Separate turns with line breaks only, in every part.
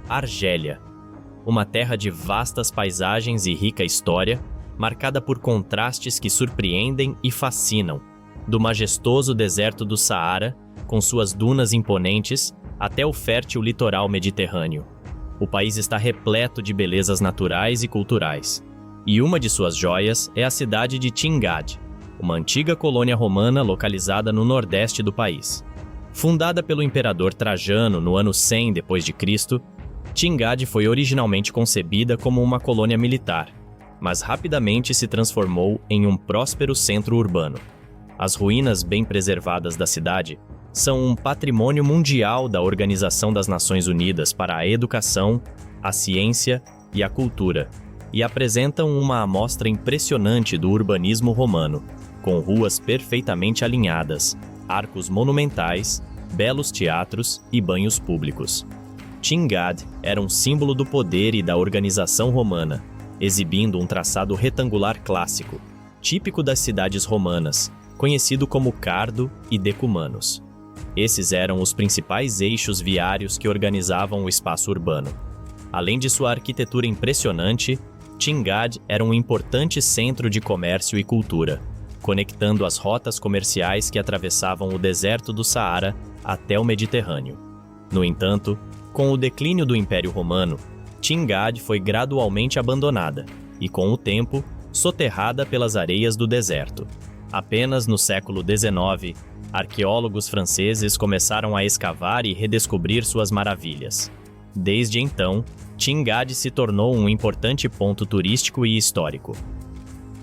Argélia, uma terra de vastas paisagens e rica história, marcada por contrastes que surpreendem e fascinam, do majestoso deserto do Saara, com suas dunas imponentes, até o fértil litoral mediterrâneo. O país está repleto de belezas naturais e culturais, e uma de suas joias é a cidade de Tingad, uma antiga colônia romana localizada no nordeste do país. Fundada pelo imperador Trajano no ano 100 d.C., Tingad foi originalmente concebida como uma colônia militar, mas rapidamente se transformou em um próspero centro urbano. As ruínas bem preservadas da cidade são um patrimônio mundial da Organização das Nações Unidas para a Educação, a Ciência e a Cultura, e apresentam uma amostra impressionante do urbanismo romano, com ruas perfeitamente alinhadas, arcos monumentais, belos teatros e banhos públicos. Tingad era um símbolo do poder e da organização romana, exibindo um traçado retangular clássico, típico das cidades romanas, conhecido como Cardo e Decumanos. Esses eram os principais eixos viários que organizavam o espaço urbano. Além de sua arquitetura impressionante, Tingad era um importante centro de comércio e cultura, conectando as rotas comerciais que atravessavam o deserto do Saara até o Mediterrâneo. No entanto, com o declínio do Império Romano, Tingad foi gradualmente abandonada e, com o tempo, soterrada pelas areias do deserto. Apenas no século XIX, arqueólogos franceses começaram a escavar e redescobrir suas maravilhas. Desde então, Tingad se tornou um importante ponto turístico e histórico.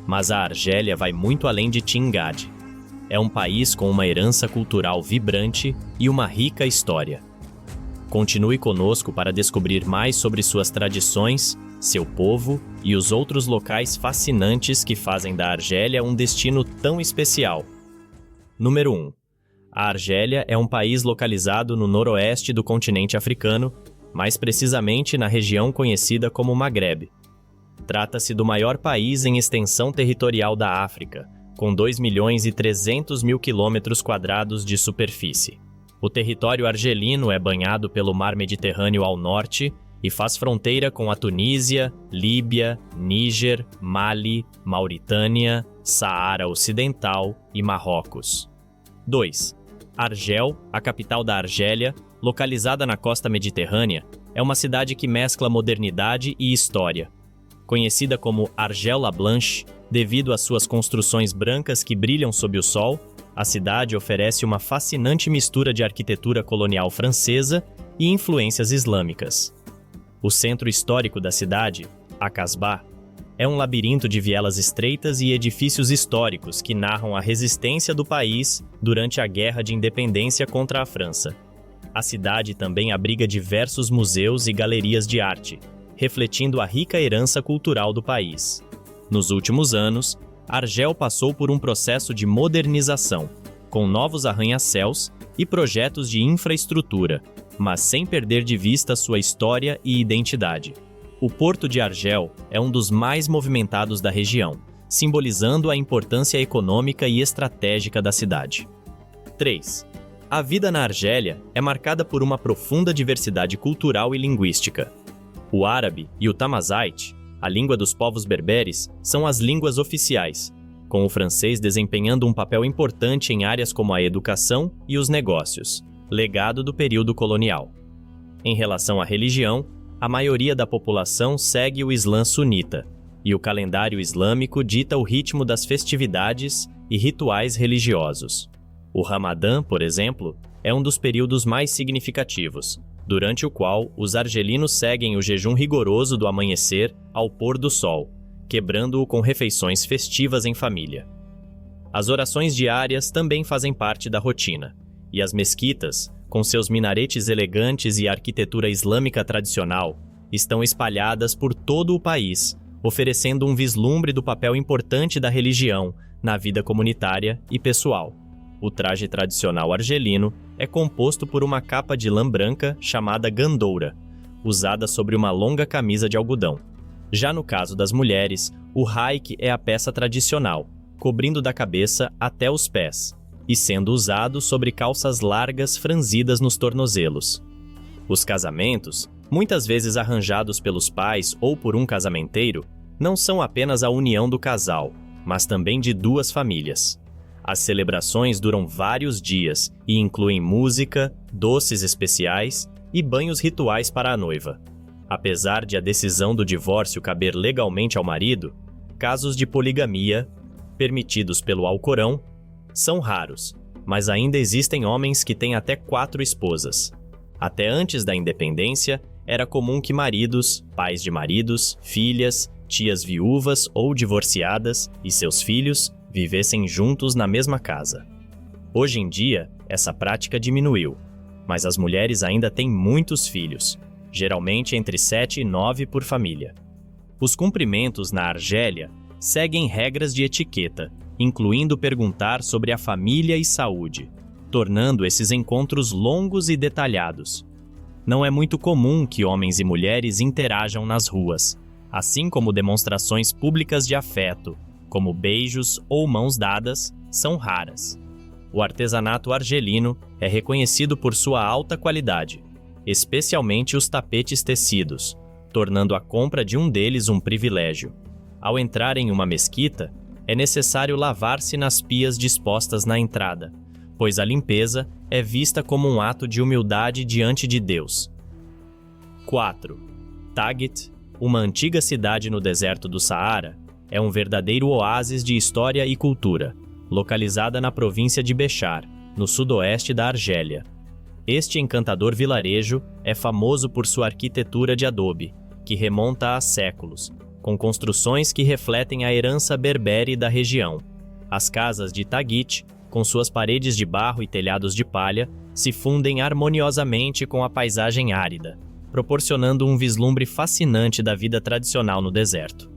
Mas a Argélia vai muito além de Tingad. É um país com uma herança cultural vibrante e uma rica história. Continue conosco para descobrir mais sobre suas tradições, seu povo e os outros locais fascinantes que fazem da Argélia um destino tão especial. Número 1. A Argélia é um país localizado no noroeste do continente africano, mais precisamente na região conhecida como Maghreb. Trata-se do maior país em extensão territorial da África, com 2.300.000 km² de superfície. O território argelino é banhado pelo Mar Mediterrâneo ao norte e faz fronteira com a Tunísia, Líbia, Níger, Mali, Mauritânia, Saara Ocidental e Marrocos. 2. Argel, a capital da Argélia, localizada na costa mediterrânea, é uma cidade que mescla modernidade e história. Conhecida como Argel la Blanche, devido às suas construções brancas que brilham sob o sol, a cidade oferece uma fascinante mistura de arquitetura colonial francesa e influências islâmicas. O centro histórico da cidade, a Casbah, é um labirinto de vielas estreitas e edifícios históricos que narram a resistência do país durante a Guerra de Independência contra a França. A cidade também abriga diversos museus e galerias de arte, refletindo a rica herança cultural do país. Nos últimos anos, Argel passou por um processo de modernização, com novos arranha-céus e projetos de infraestrutura, mas sem perder de vista sua história e identidade. O Porto de Argel é um dos mais movimentados da região, simbolizando a importância econômica e estratégica da cidade. 3. A vida na Argélia é marcada por uma profunda diversidade cultural e linguística. O árabe e o tamazight, a língua dos povos berberes, são as línguas oficiais, com o francês desempenhando um papel importante em áreas como a educação e os negócios, legado do período colonial. Em relação à religião, a maioria da população segue o Islã sunita, e o calendário islâmico dita o ritmo das festividades e rituais religiosos. O Ramadã, por exemplo, é um dos períodos mais significativos, durante o qual os argelinos seguem o jejum rigoroso do amanhecer ao pôr do sol, quebrando-o com refeições festivas em família. As orações diárias também fazem parte da rotina, e as mesquitas, com seus minaretes elegantes e arquitetura islâmica tradicional, estão espalhadas por todo o país, oferecendo um vislumbre do papel importante da religião na vida comunitária e pessoal. O traje tradicional argelino é composto por uma capa de lã branca chamada gandoura, usada sobre uma longa camisa de algodão. Já no caso das mulheres, o haik é a peça tradicional, cobrindo da cabeça até os pés, e sendo usado sobre calças largas franzidas nos tornozelos. Os casamentos, muitas vezes arranjados pelos pais ou por um casamenteiro, não são apenas a união do casal, mas também de duas famílias. As celebrações duram vários dias e incluem música, doces especiais e banhos rituais para a noiva. Apesar de a decisão do divórcio caber legalmente ao marido, casos de poligamia, permitidos pelo Alcorão, são raros, mas ainda existem homens que têm até 4 esposas. Até antes da independência, era comum que maridos, pais de maridos, filhas, tias viúvas ou divorciadas e seus filhos vivessem juntos na mesma casa. Hoje em dia, essa prática diminuiu, mas as mulheres ainda têm muitos filhos, geralmente entre 7 e 9 por família. Os cumprimentos na Argélia seguem regras de etiqueta, incluindo perguntar sobre a família e saúde, tornando esses encontros longos e detalhados. Não é muito comum que homens e mulheres interajam nas ruas, assim como demonstrações públicas de afeto, como beijos ou mãos dadas, são raras. O artesanato argelino é reconhecido por sua alta qualidade, especialmente os tapetes tecidos, tornando a compra de um deles um privilégio. Ao entrar em uma mesquita, é necessário lavar-se nas pias dispostas na entrada, pois a limpeza é vista como um ato de humildade diante de Deus. 4. Taguit, uma antiga cidade no deserto do Saara, é um verdadeiro oásis de história e cultura, localizada na província de Béchar, no sudoeste da Argélia. Este encantador vilarejo é famoso por sua arquitetura de adobe, que remonta a séculos, com construções que refletem a herança berbere da região. As casas de Taguit, com suas paredes de barro e telhados de palha, se fundem harmoniosamente com a paisagem árida, proporcionando um vislumbre fascinante da vida tradicional no deserto.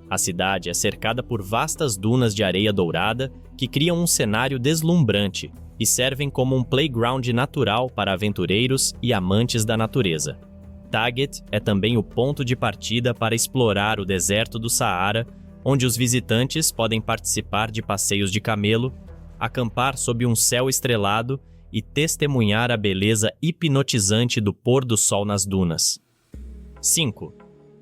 A cidade é cercada por vastas dunas de areia dourada que criam um cenário deslumbrante e servem como um playground natural para aventureiros e amantes da natureza. Taguit é também o ponto de partida para explorar o deserto do Saara, onde os visitantes podem participar de passeios de camelo, acampar sob um céu estrelado e testemunhar a beleza hipnotizante do pôr do sol nas dunas. 5.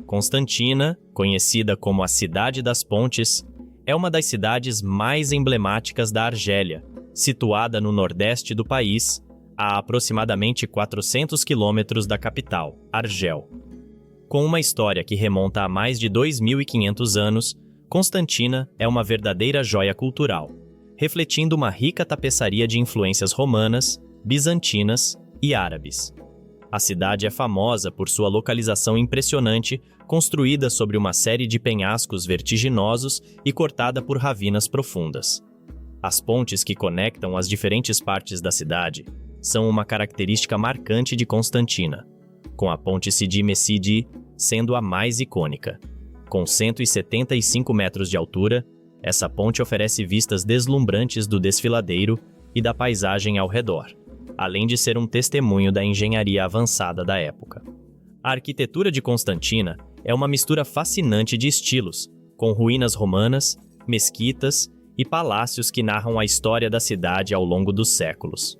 Constantina, conhecida como a Cidade das Pontes, é uma das cidades mais emblemáticas da Argélia, situada no nordeste do país, a aproximadamente 400 quilômetros da capital, Argel. Com uma história que remonta a mais de 2.500 anos, Constantina é uma verdadeira joia cultural, refletindo uma rica tapeçaria de influências romanas, bizantinas e árabes. A cidade é famosa por sua localização impressionante, construída sobre uma série de penhascos vertiginosos e cortada por ravinas profundas. As pontes que conectam as diferentes partes da cidade são uma característica marcante de Constantina, com a ponte Sidi Mesidi sendo a mais icônica. Com 175 metros de altura, essa ponte oferece vistas deslumbrantes do desfiladeiro e da paisagem ao redor, além de ser um testemunho da engenharia avançada da época. A arquitetura de Constantina é uma mistura fascinante de estilos, com ruínas romanas, mesquitas e palácios que narram a história da cidade ao longo dos séculos.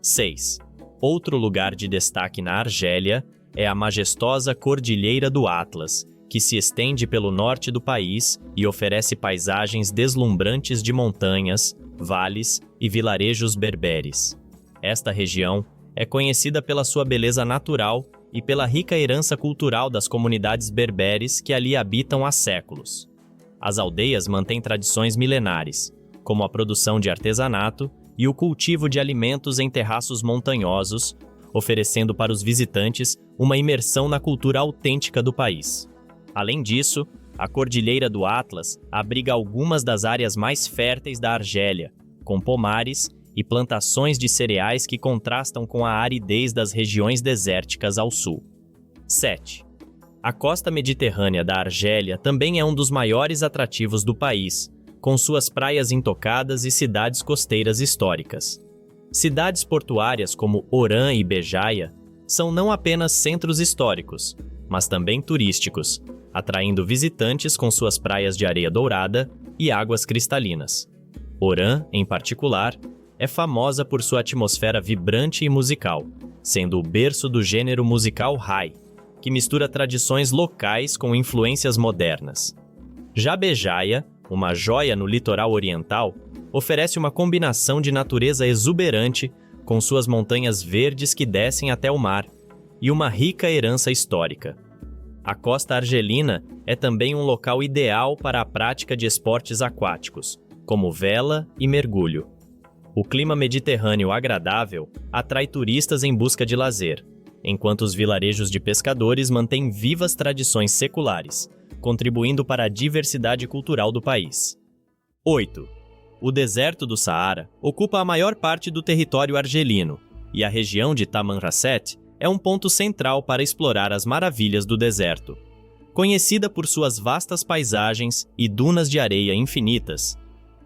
6. Outro lugar de destaque na Argélia é a majestosa Cordilheira do Atlas, que se estende pelo norte do país e oferece paisagens deslumbrantes de montanhas, vales e vilarejos berberes. Esta região é conhecida pela sua beleza natural e pela rica herança cultural das comunidades berberes que ali habitam há séculos. As aldeias mantêm tradições milenares, como a produção de artesanato e o cultivo de alimentos em terraços montanhosos, oferecendo para os visitantes uma imersão na cultura autêntica do país. Além disso, a Cordilheira do Atlas abriga algumas das áreas mais férteis da Argélia, com pomares e plantações de cereais que contrastam com a aridez das regiões desérticas ao sul. 7. A costa mediterrânea da Argélia também é um dos maiores atrativos do país, com suas praias intocadas e cidades costeiras históricas. Cidades portuárias como Oran e Bejaia são não apenas centros históricos, mas também turísticos, atraindo visitantes com suas praias de areia dourada e águas cristalinas. Oran, em particular, é famosa por sua atmosfera vibrante e musical, sendo o berço do gênero musical Rai, que mistura tradições locais com influências modernas. Já Bejaia, uma joia no litoral oriental, oferece uma combinação de natureza exuberante com suas montanhas verdes que descem até o mar e uma rica herança histórica. A costa argelina é também um local ideal para a prática de esportes aquáticos, como vela e mergulho. O clima mediterrâneo agradável atrai turistas em busca de lazer, enquanto os vilarejos de pescadores mantêm vivas tradições seculares, contribuindo para a diversidade cultural do país. 8. O deserto do Saara ocupa a maior parte do território argelino, e a região de Tamanrasset é um ponto central para explorar as maravilhas do deserto. Conhecida por suas vastas paisagens e dunas de areia infinitas,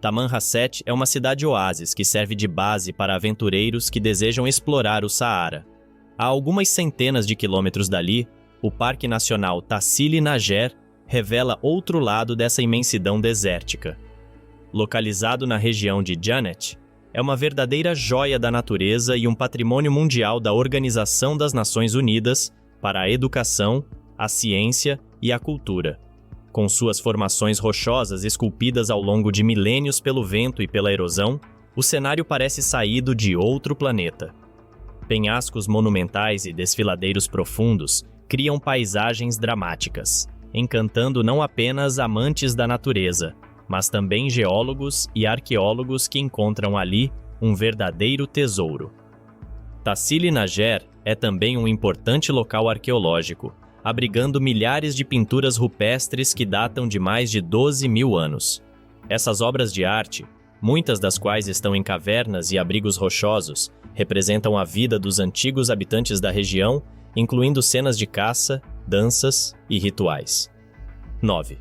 Tamanrasset é uma cidade-oásis que serve de base para aventureiros que desejam explorar o Saara. A algumas centenas de quilômetros dali, o Parque Nacional Tassili Nager revela outro lado dessa imensidão desértica. Localizado na região de Janet, é uma verdadeira joia da natureza e um patrimônio mundial da Organização das Nações Unidas para a Educação, a Ciência e a Cultura. Com suas formações rochosas esculpidas ao longo de milênios pelo vento e pela erosão, o cenário parece saído de outro planeta. Penhascos monumentais e desfiladeiros profundos criam paisagens dramáticas, encantando não apenas amantes da natureza, mas também geólogos e arqueólogos que encontram ali um verdadeiro tesouro. Tassili Nager é também um importante local arqueológico, abrigando milhares de pinturas rupestres que datam de mais de 12 mil anos. Essas obras de arte, muitas das quais estão em cavernas e abrigos rochosos, representam a vida dos antigos habitantes da região, incluindo cenas de caça, danças e rituais. 9.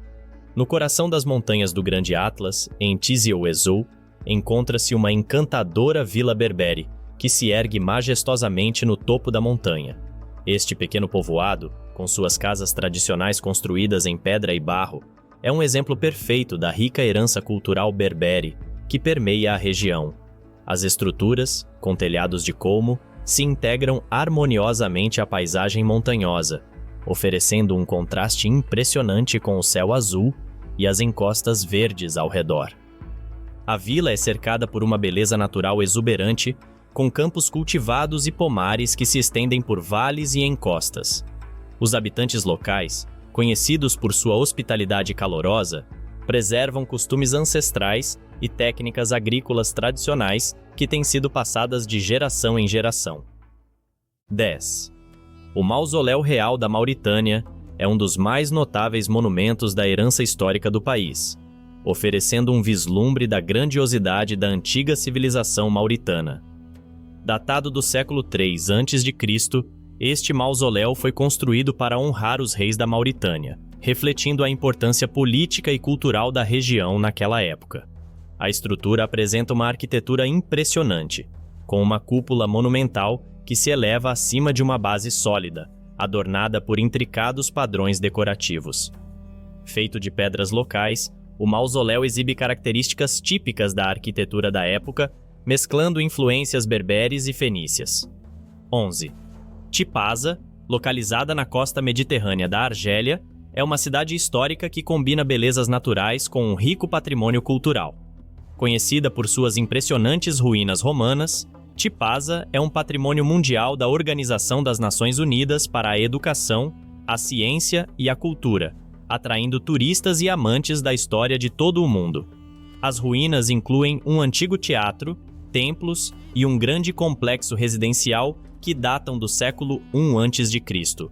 No coração das montanhas do Grande Atlas, em Tizi Ouzou, encontra-se uma encantadora vila berbere, que se ergue majestosamente no topo da montanha. Este pequeno povoado, com suas casas tradicionais construídas em pedra e barro, é um exemplo perfeito da rica herança cultural berbere que permeia a região. As estruturas, com telhados de colmo, se integram harmoniosamente à paisagem montanhosa, oferecendo um contraste impressionante com o céu azul e as encostas verdes ao redor. A vila é cercada por uma beleza natural exuberante, com campos cultivados e pomares que se estendem por vales e encostas. Os habitantes locais, conhecidos por sua hospitalidade calorosa, preservam costumes ancestrais e técnicas agrícolas tradicionais que têm sido passadas de geração em geração. 10. O Mausoléu Real da Mauritânia é um dos mais notáveis monumentos da herança histórica do país, oferecendo um vislumbre da grandiosidade da antiga civilização mauritana. Datado do século III a.C., este mausoléu foi construído para honrar os reis da Mauritânia, refletindo a importância política e cultural da região naquela época. A estrutura apresenta uma arquitetura impressionante, com uma cúpula monumental que se eleva acima de uma base sólida, adornada por intricados padrões decorativos. Feito de pedras locais, o mausoléu exibe características típicas da arquitetura da época, mesclando influências berberes e fenícias. 11. Tipaza, localizada na costa mediterrânea da Argélia, é uma cidade histórica que combina belezas naturais com um rico patrimônio cultural. Conhecida por suas impressionantes ruínas romanas, Tipaza é um patrimônio mundial da Organização das Nações Unidas para a Educação, a Ciência e a Cultura, atraindo turistas e amantes da história de todo o mundo. As ruínas incluem um antigo teatro, templos e um grande complexo residencial que datam do século I a.C.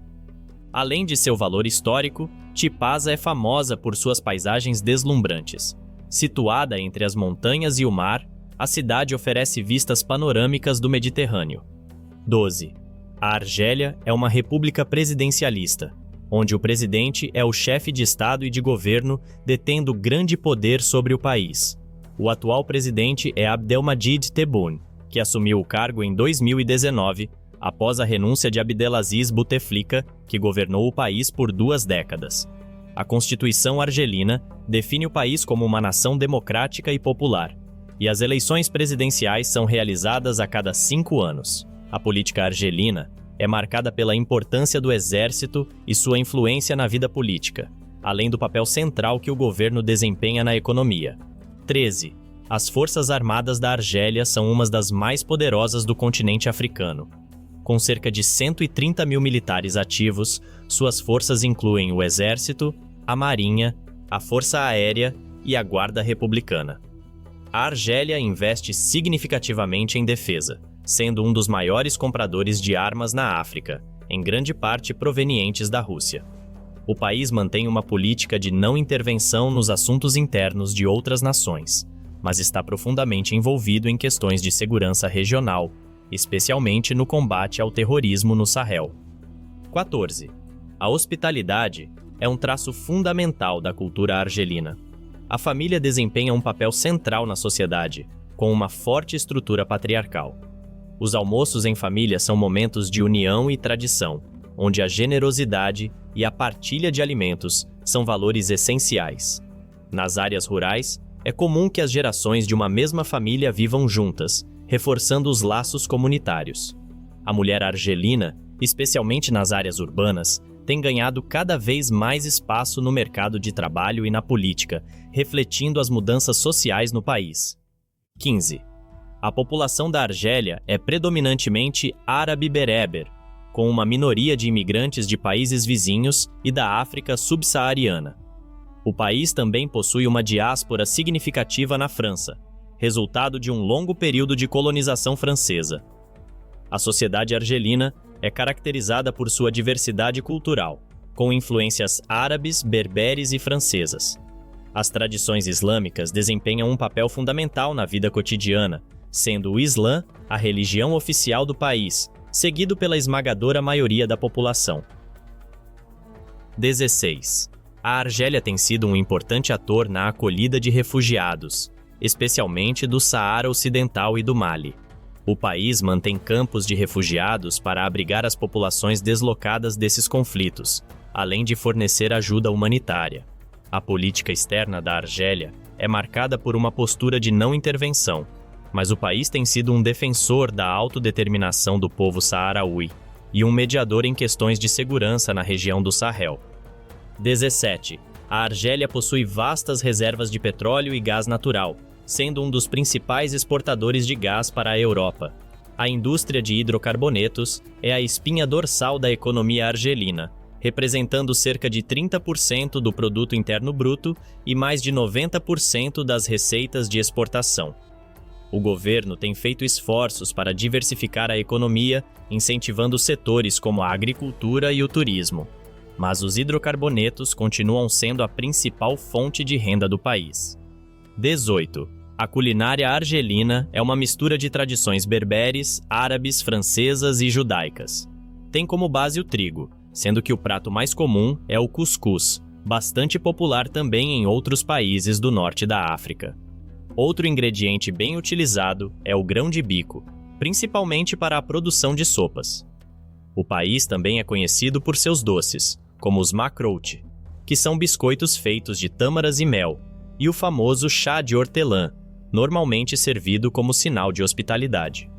Além de seu valor histórico, Tipaza é famosa por suas paisagens deslumbrantes. Situada entre as montanhas e o mar, a cidade oferece vistas panorâmicas do Mediterrâneo. 12. A Argélia é uma república presidencialista, onde o presidente é o chefe de Estado e de governo, detendo grande poder sobre o país. O atual presidente é Abdelmadjid Tebboune, que assumiu o cargo em 2019, após a renúncia de Abdelaziz Bouteflika, que governou o país por 2 décadas. A Constituição argelina define o país como uma nação democrática e popular, e as eleições presidenciais são realizadas a cada 5 anos. A política argelina é marcada pela importância do exército e sua influência na vida política, além do papel central que o governo desempenha na economia. 13. As Forças Armadas da Argélia são uma das mais poderosas do continente africano. Com cerca de 130 mil militares ativos, suas forças incluem o Exército, a Marinha, a Força Aérea e a Guarda Republicana. A Argélia investe significativamente em defesa, sendo um dos maiores compradores de armas na África, em grande parte provenientes da Rússia. O país mantém uma política de não intervenção nos assuntos internos de outras nações, mas está profundamente envolvido em questões de segurança regional, especialmente no combate ao terrorismo no Sahel. 14. A hospitalidade é um traço fundamental da cultura argelina. A família desempenha um papel central na sociedade, com uma forte estrutura patriarcal. Os almoços em família são momentos de união e tradição, onde a generosidade e a partilha de alimentos são valores essenciais. Nas áreas rurais, é comum que as gerações de uma mesma família vivam juntas, reforçando os laços comunitários. A mulher argelina, especialmente nas áreas urbanas, tem ganhado cada vez mais espaço no mercado de trabalho e na política, refletindo as mudanças sociais no país. 15. A população da Argélia é predominantemente árabe-bereber, com uma minoria de imigrantes de países vizinhos e da África subsaariana. O país também possui uma diáspora significativa na França, resultado de um longo período de colonização francesa. A sociedade argelina é caracterizada por sua diversidade cultural, com influências árabes, berberes e francesas. As tradições islâmicas desempenham um papel fundamental na vida cotidiana, sendo o Islã a religião oficial do país, seguido pela esmagadora maioria da população. 16. A Argélia tem sido um importante ator na acolhida de refugiados, especialmente do Saara Ocidental e do Mali. O país mantém campos de refugiados para abrigar as populações deslocadas desses conflitos, além de fornecer ajuda humanitária. A política externa da Argélia é marcada por uma postura de não intervenção, mas o país tem sido um defensor da autodeterminação do povo saaraui e um mediador em questões de segurança na região do Sahel. 17. A Argélia possui vastas reservas de petróleo e gás natural, sendo um dos principais exportadores de gás para a Europa. A indústria de hidrocarbonetos é a espinha dorsal da economia argelina, representando cerca de 30% do produto interno bruto e mais de 90% das receitas de exportação. O governo tem feito esforços para diversificar a economia, incentivando setores como a agricultura e o turismo. Mas os hidrocarbonetos continuam sendo a principal fonte de renda do país. 18. A culinária argelina é uma mistura de tradições berberes, árabes, francesas e judaicas. Tem como base o trigo, sendo que o prato mais comum é o cuscuz, bastante popular também em outros países do norte da África. Outro ingrediente bem utilizado é o grão de bico, principalmente para a produção de sopas. O país também é conhecido por seus doces, como os makrout, que são biscoitos feitos de tâmaras e mel, e o famoso chá de hortelã, normalmente servido como sinal de hospitalidade.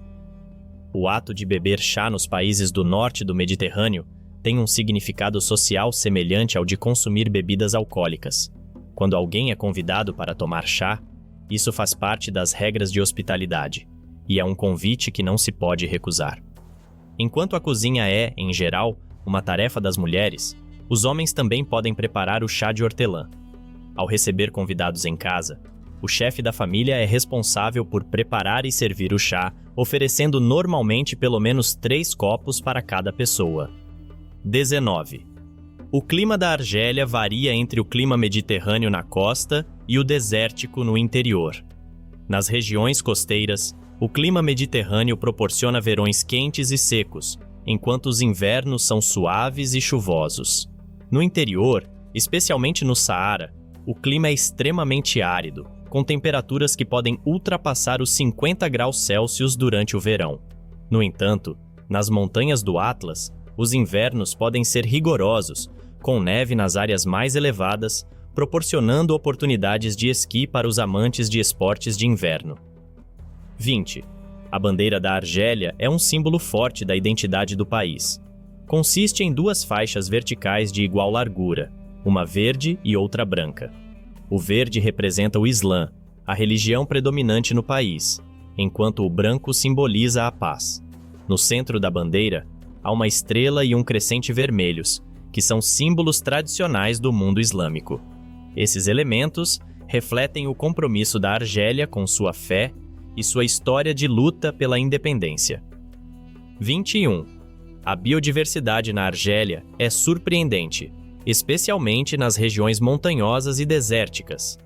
O ato de beber chá nos países do norte do Mediterrâneo tem um significado social semelhante ao de consumir bebidas alcoólicas. Quando alguém é convidado para tomar chá, isso faz parte das regras de hospitalidade, e é um convite que não se pode recusar. Enquanto a cozinha é, em geral, uma tarefa das mulheres, os homens também podem preparar o chá de hortelã. Ao receber convidados em casa, o chefe da família é responsável por preparar e servir o chá, oferecendo normalmente pelo menos 3 copos para cada pessoa. 19. O clima da Argélia varia entre o clima mediterrâneo na costa e o desértico no interior. Nas regiões costeiras, o clima mediterrâneo proporciona verões quentes e secos, enquanto os invernos são suaves e chuvosos. No interior, especialmente no Saara, o clima é extremamente árido, com temperaturas que podem ultrapassar os 50 graus Celsius durante o verão. No entanto, nas montanhas do Atlas, os invernos podem ser rigorosos, com neve nas áreas mais elevadas, proporcionando oportunidades de esqui para os amantes de esportes de inverno. 20. A bandeira da Argélia é um símbolo forte da identidade do país. Consiste em duas faixas verticais de igual largura, uma verde e outra branca. O verde representa o Islã, a religião predominante no país, enquanto o branco simboliza a paz. No centro da bandeira, há uma estrela e um crescente vermelhos, que são símbolos tradicionais do mundo islâmico. Esses elementos refletem o compromisso da Argélia com sua fé e sua história de luta pela independência. 21. A biodiversidade na Argélia é surpreendente, especialmente nas regiões montanhosas e desérticas.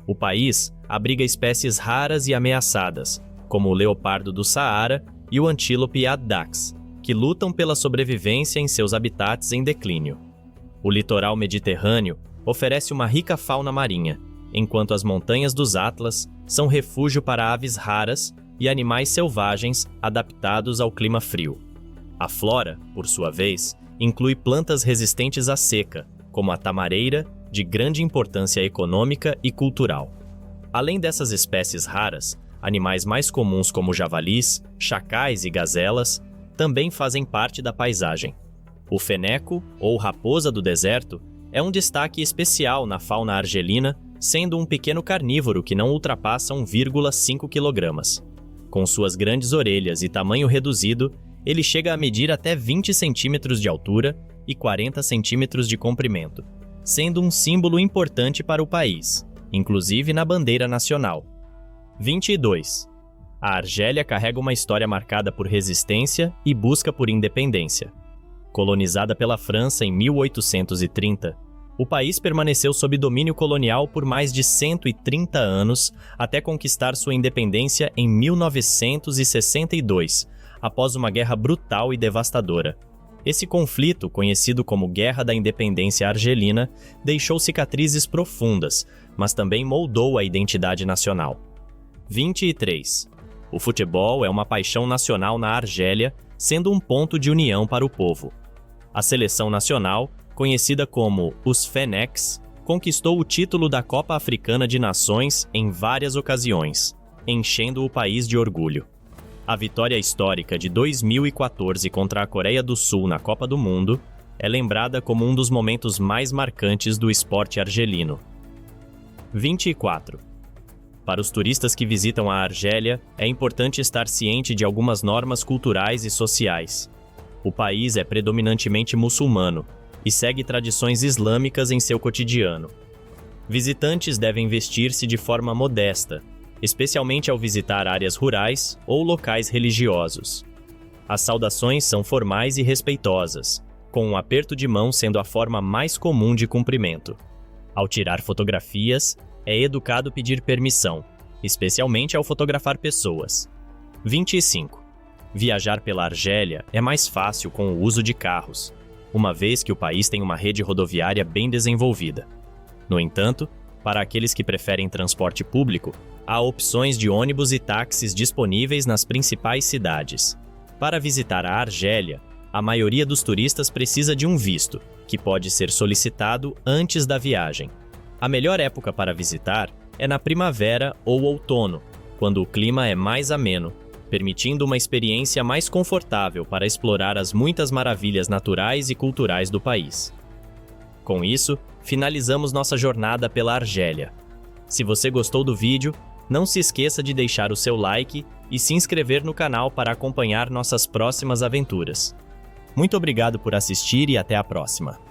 O país abriga espécies raras e ameaçadas, como o leopardo do Saara e o antílope Addax, que lutam pela sobrevivência em seus habitats em declínio. O litoral mediterrâneo oferece uma rica fauna marinha, enquanto as montanhas dos Atlas são refúgio para aves raras e animais selvagens adaptados ao clima frio. A flora, por sua vez, inclui plantas resistentes à seca, como a tamareira, de grande importância econômica e cultural. Além dessas espécies raras, animais mais comuns como javalis, chacais e gazelas também fazem parte da paisagem. O feneco, ou raposa do deserto, é um destaque especial na fauna argelina, sendo um pequeno carnívoro que não ultrapassa 1,5 kg. Com suas grandes orelhas e tamanho reduzido, ele chega a medir até 20 centímetros de altura e 40 centímetros de comprimento, sendo um símbolo importante para o país, inclusive na bandeira nacional. 22. A Argélia carrega uma história marcada por resistência e busca por independência. Colonizada pela França em 1830, o país permaneceu sob domínio colonial por mais de 130 anos até conquistar sua independência em 1962, após uma guerra brutal e devastadora. Esse conflito, conhecido como Guerra da Independência Argelina, deixou cicatrizes profundas, mas também moldou a identidade nacional. 23. O futebol é uma paixão nacional na Argélia, sendo um ponto de união para o povo. A seleção nacional, conhecida como os Fennecs, conquistou o título da Copa Africana de Nações em várias ocasiões, enchendo o país de orgulho. A vitória histórica de 2014 contra a Coreia do Sul na Copa do Mundo é lembrada como um dos momentos mais marcantes do esporte argelino. 24. Para os turistas que visitam a Argélia, é importante estar ciente de algumas normas culturais e sociais. O país é predominantemente muçulmano e segue tradições islâmicas em seu cotidiano. Visitantes devem vestir-se de forma modesta, especialmente ao visitar áreas rurais ou locais religiosos. As saudações são formais e respeitosas, com um aperto de mão sendo a forma mais comum de cumprimento. Ao tirar fotografias, é educado pedir permissão, especialmente ao fotografar pessoas. 25. Viajar pela Argélia é mais fácil com o uso de carros, uma vez que o país tem uma rede rodoviária bem desenvolvida. No entanto, para aqueles que preferem transporte público, há opções de ônibus e táxis disponíveis nas principais cidades. Para visitar a Argélia, a maioria dos turistas precisa de um visto, que pode ser solicitado antes da viagem. A melhor época para visitar é na primavera ou outono, quando o clima é mais ameno, permitindo uma experiência mais confortável para explorar as muitas maravilhas naturais e culturais do país. Com isso, finalizamos nossa jornada pela Argélia. Se você gostou do vídeo, não se esqueça de deixar o seu like e se inscrever no canal para acompanhar nossas próximas aventuras. Muito obrigado por assistir e até a próxima!